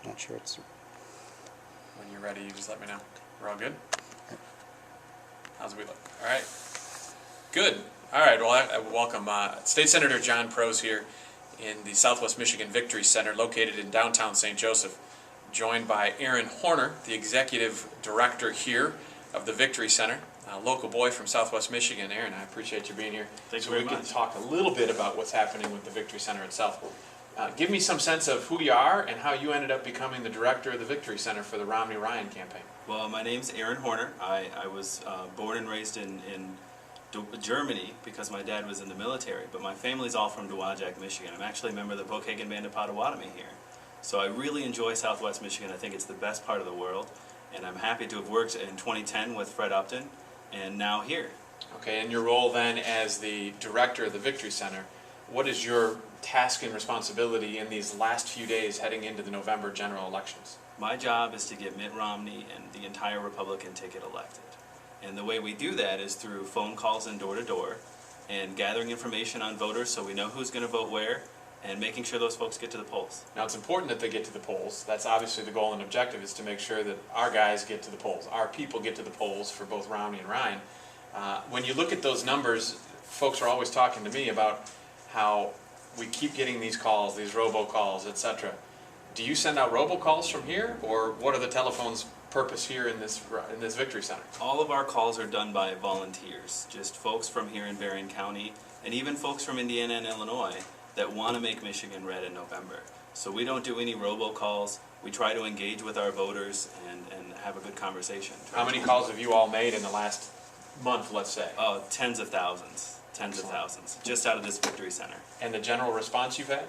Not sure it's... When you're ready, you just let me know. We're all good? How's we look? All right. Good. All right. Well, I welcome State Senator John Prose here in the Southwest Michigan Victory Center located in downtown St. Joseph, joined by Aaron Horner, the executive director here of the Victory Center, a local boy from Southwest Michigan. Aaron, I appreciate you being here. Thanks so very we much. can talk a little bit about what's happening with the Victory Center itself. Give me some sense of who you are and how you ended up becoming the director of the Victory Center for the Romney-Ryan campaign. Well, my name's Aaron Horner. I was born and raised in Germany because my dad was in the military, but my family's all from Dowagiac, Michigan. I'm actually a member of the Pokagon Band of Potawatomi here. So I really enjoy Southwest Michigan. I think it's the best part of the world, and I'm happy to have worked in 2010 with Fred Upton, and now here. Okay, and your role then as the director of the Victory Center, what is your task and responsibility in these last few days heading into the November general elections? My job is to get Mitt Romney and the entire Republican ticket elected. And the way we do that is through phone calls and door-to-door, and gathering information on voters so we know who's going to vote where, and making sure those folks get to the polls. Now, it's important that they get to the polls. That's obviously the goal and objective, is to make sure that our guys get to the polls, our people get to the polls for both Romney and Ryan. When you look at those numbers, folks are always talking to me about how we keep getting these calls, these robocalls, etc. Do you send out robocalls from here, or what are the telephone's purpose here in this Victory Center? All of our calls are done by volunteers, just folks from here in Berrien County, and even folks from Indiana and Illinois that want to make Michigan red in November. So we don't do any robocalls. We try to engage with our voters and have a good conversation. How many calls have you all made in the last month, let's say? Tens of thousands. Tens of thousands, just out of this Victory Center. And the general response you've had?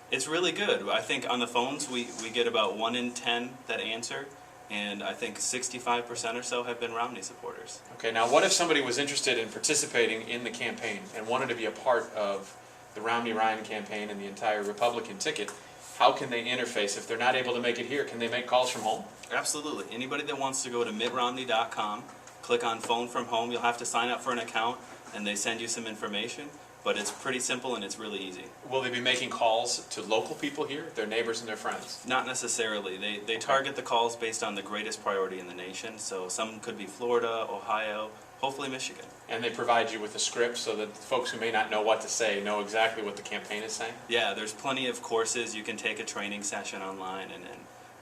It's really good. I think on the phones we get about 1 in 10 that answer, and I think 65% or so have been Romney supporters. Okay, now what if somebody was interested in participating in the campaign and wanted to be a part of the Romney-Ryan campaign and the entire Republican ticket? How can they interface? If they're not able to make it here, can they make calls from home? Absolutely. Anybody that wants to go to mittromney.com, click on phone from home, you'll have to sign up for an account, and they send you some information, but it's pretty simple and it's really easy. Will they be making calls to local people here, their neighbors and their friends? Not necessarily. They target the calls based on the greatest priority in the nation, so some could be Florida, Ohio, hopefully Michigan. And they provide you with a script so that folks who may not know what to say know exactly what the campaign is saying? Yeah, there's plenty of courses. You can take a training session online, and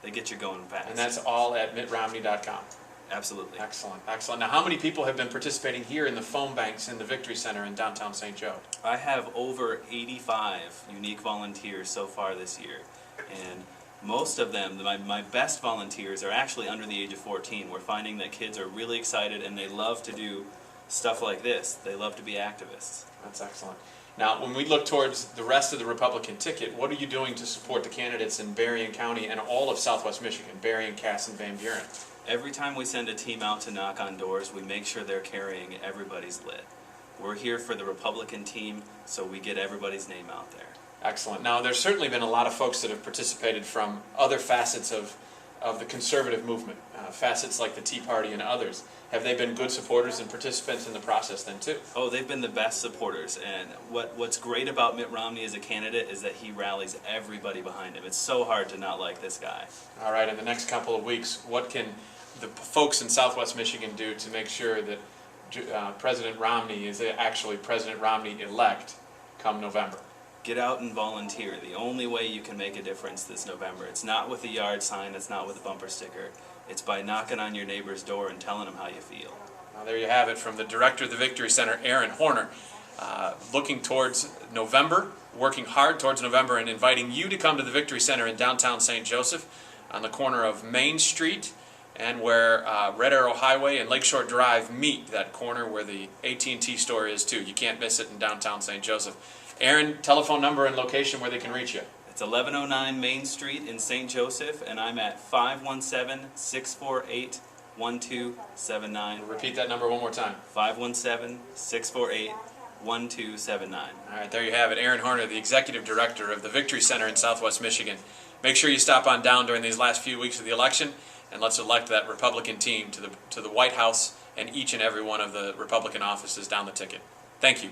they get you going fast. And that's all at mittromney.com? Absolutely. Excellent, excellent. Now, how many people have been participating here in the phone banks in the Victory Center in downtown St. Joe? I have over 85 unique volunteers so far this year, and most of them, my best volunteers, are actually under the age of 14. We're finding that kids are really excited and they love to do stuff like this. They love to be activists. That's excellent. Now, when we look towards the rest of the Republican ticket, what are you doing to support the candidates in Berrien County and all of Southwest Michigan, Berrien, Cass, and Van Buren? Every time we send a team out to knock on doors, we make sure they're carrying everybody's lit. We're here for the Republican team, so we get everybody's name out there. Excellent. Now, there's certainly been a lot of folks that have participated from other facets of the conservative movement, facets like the Tea Party and others. Have they been good supporters and participants in the process then, too? Oh, they've been the best supporters, and what's great about Mitt Romney as a candidate is that he rallies everybody behind him. It's so hard to not like this guy. All right, in the next couple of weeks, what can the folks in Southwest Michigan do to make sure that President Romney is actually President Romney-elect come November? Get out and volunteer. The only way you can make a difference this November. It's not with a yard sign, it's not with a bumper sticker. It's by knocking on your neighbor's door and telling them how you feel. Well, there you have it from the director of the Victory Center, Aaron Horner. Looking towards November, working hard towards November, and inviting you to come to the Victory Center in downtown St. Joseph on the corner of Main Street and where Red Arrow Highway and Lakeshore Drive meet, that corner where the AT&T store is too. You can't miss it in downtown St. Joseph. Aaron, telephone number and location where they can reach you. It's 1109 Main Street in St. Joseph, and I'm at 517-648-1279. Repeat that number one more time. 517-648-1279. All right, there you have it. Aaron Horner, the Executive Director of the Victory Center in Southwest Michigan. Make sure you stop on down during these last few weeks of the election, and let's elect that Republican team to the White House and each and every one of the Republican offices down the ticket. Thank you.